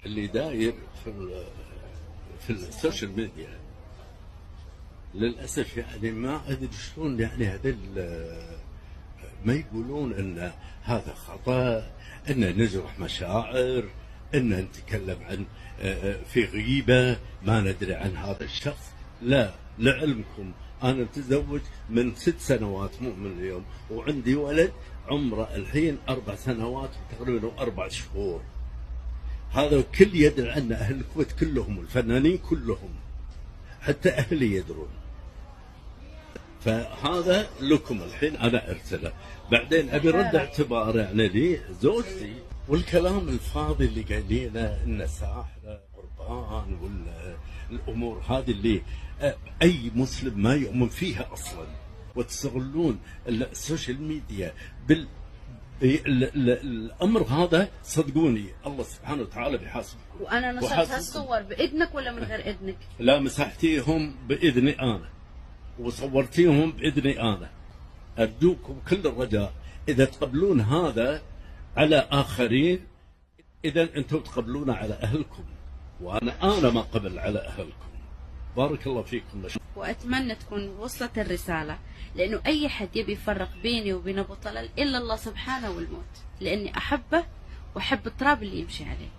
اللي داير في السوشيال ميديا للاسف، يعني ما ادري شلون، يعني هذول ما يقولون ان هذا خطا، ان نجرح مشاعر، ان نتكلم عن في غيبه ما ندري عن هذا الشخص. لا، لعلمكم انا متزوج من 6 سنوات، مو من اليوم، وعندي ولد عمره الحين 4 سنوات وتقريبا و4 شهور. هذا الكل يدري عنه، اهل الكويت كلهم والفنانين كلهم، حتى اهلي يدرون. فهذا لكم الحين انا ارسله، بعدين ابي رد اعتبار يعني لي زوجتي والكلام الفاضي اللي قايلينه انه ساحره قربان والامور هذه اللي اي مسلم ما يؤمن فيها اصلا، وتستغلون السوشيال ميديا الامر هذا. صدقوني الله سبحانه وتعالى بيحاسبكم. وانا نشرت هالصور باذنك ولا من غير اذنك؟ لا، مسحتيهم باذني انا وصورتيهم باذني انا. ارجوكم كل الرجاء اذا تقبلون هذا على اخرين، اذا انتم تقبلونه على اهلكم، وانا ما قبل على اهلكم. بارك الله فيكم. واتمنى تكون وصلت الرساله، لانه اي حد يبي يفرق بيني وبين ابو طلال الا الله سبحانه والموت، لاني احبه واحب التراب اللي يمشي عليه.